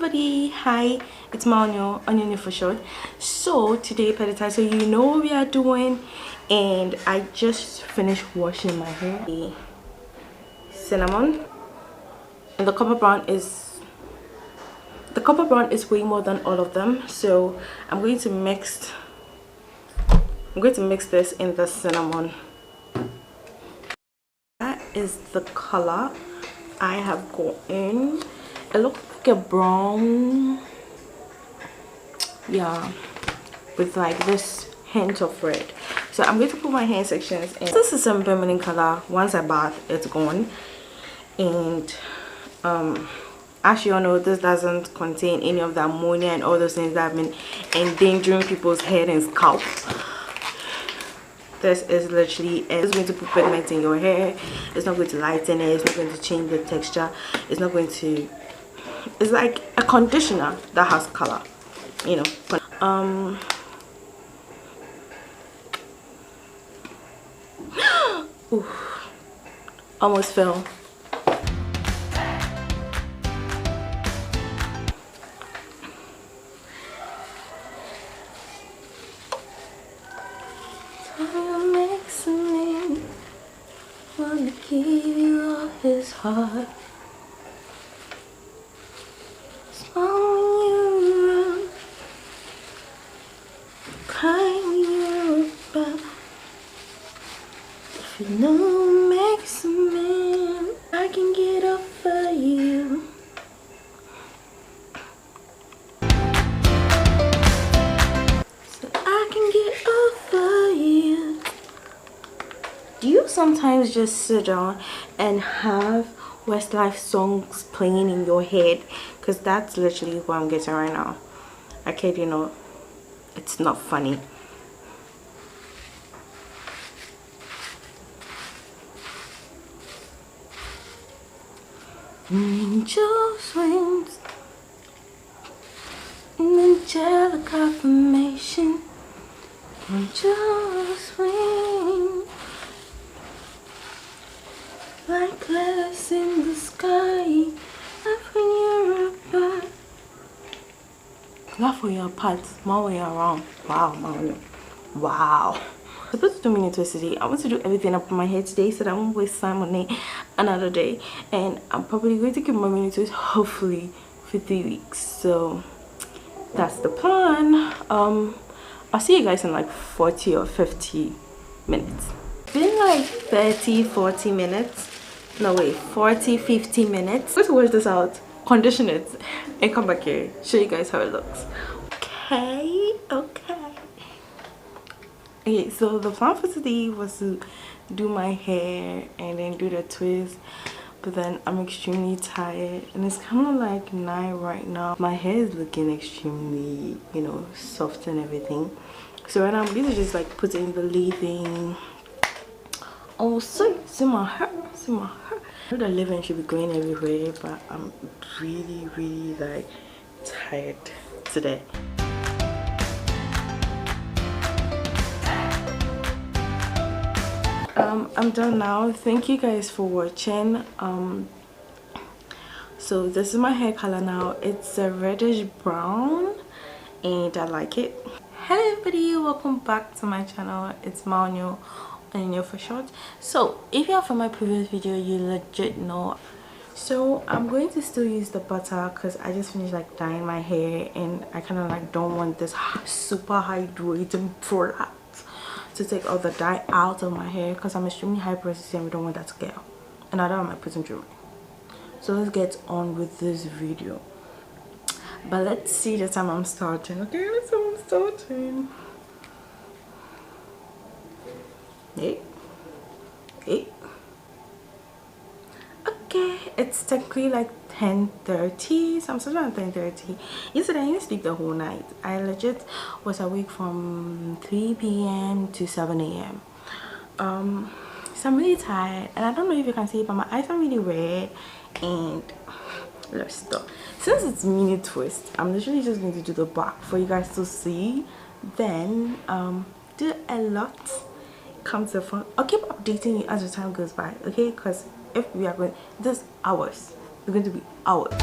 everybody, hi, it's NyoNyoLey for short. So today per the title, you know what we are doing, and I just finished washing my hair. The cinnamon and the copper brown is way more than all of them, so I'm going to mix this in the cinnamon. That is the color I have gotten. It looks like a brown, yeah, with like this hint of red. So I'm going to put my hair sections in. This is some feminine color. Once I bath, it's gone. And as you all know, this doesn't contain any of the ammonia and all those things that have been endangering people's hair and scalp. This is literally it's going to put pigment in your hair. It's not going to lighten it. It's not going to change the texture. It's not going to, it's like a conditioner that has color, you know. Ooh, almost fell. Wanna give you all his heart. Smile when you run, cry when you're about. If you know what makes a man, I can get over you. So I can get over you. Do you sometimes just sit down and have Westlife songs playing in your head? Because that's literally what I'm getting right now. I kid you not, it's not funny. Angel swings, an angelic affirmation. Angel swings like clouds in the sky. Laugh when you're apart. Laugh when you're apart. Smile when you're around. Wow, man. Wow. I'm supposed to do mini twist today. I want to do everything up on my head today so that I won't waste time on it another day. And I'm probably going to keep my mini twist hopefully for 3 weeks. So that's the plan. I'll see you guys in like 40 or 50 minutes. It's been like 30-40 minutes. No wait, 40-50 minutes. Let's wash this out, condition it, and come back here, show you guys how it looks. Okay, so the plan for today was to do my hair and then do the twist, but then I'm extremely tired and it's kind of like 9 right now. My hair is looking extremely, you know, soft and everything. So right now I'm going to just like put in the leave-in. Oh, see my hair, see my hair. I know the leave-in should be going everywhere, but I'm really like tired today. I'm done now. Thank you guys for watching. So this is my hair color now. It's a reddish brown and I like it. Hello everybody, welcome back to my channel. It's NyoNyoLey for short. So if you're from my previous video, you legit know. So I'm going to still use the butter because I just finished like dyeing my hair and I kind of like don't want this super hydrating product to take all the dye out of my hair because I'm extremely hypersensitive and we don't want that to get out. And I don't want my putting jewelry. So let's get on with this video. But let's see the time I'm starting. Okay, let's see when I'm starting. 8. Okay, it's technically like 10:30, so I'm starting at 10:30. Yesterday I didn't sleep the whole night. I legit was awake from 3 p.m. to 7 a.m. So I'm really tired and I don't know if you can see it, but my eyes are really red. And let's stop. Since it's mini twist, I'm literally just going to do the back for you guys to see, then do a lot come to the front. I'll keep updating you as the time goes by, okay? Because if we are going this hours, it's going to be hours.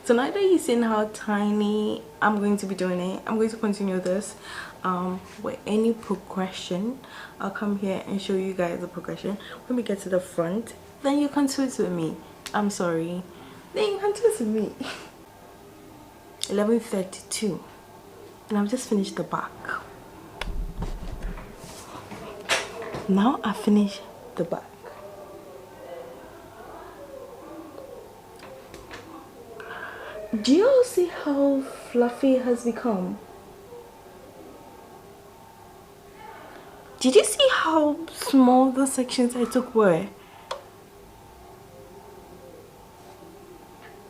So now that you've seen how tiny I'm going to be doing it, I'm going to continue this with any progression. I'll come here and show you guys the progression. When we get to the front, then you can twist with me. I'm sorry, then you can twist with me. 11:32, and I've just finished the back. Now I finish the back. Do you all see how fluffy it has become? Did you see how small the sections I took were?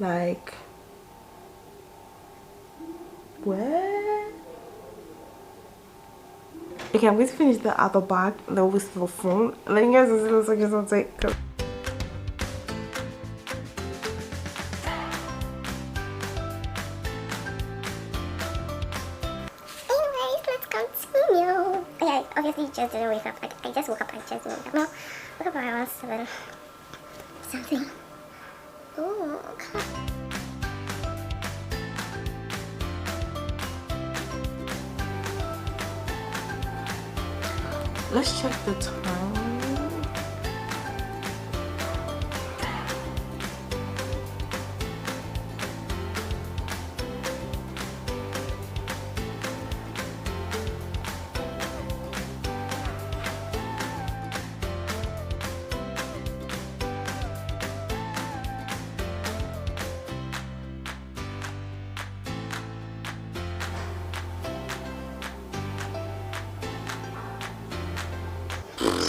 Like, where? Okay, I'm going to finish the other bag, the wistful phone. Let you guys see the sections I'll take. Obviously just didn't wake up. Like I just woke up, I just woke up. No, woke up around 7 something. Oh, okay. Let's check the time.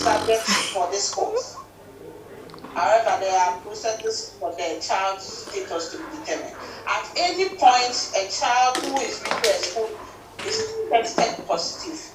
Subjects for this course. However, there are processes for the child's status to be determined. At any point, a child who is being school is tested positive.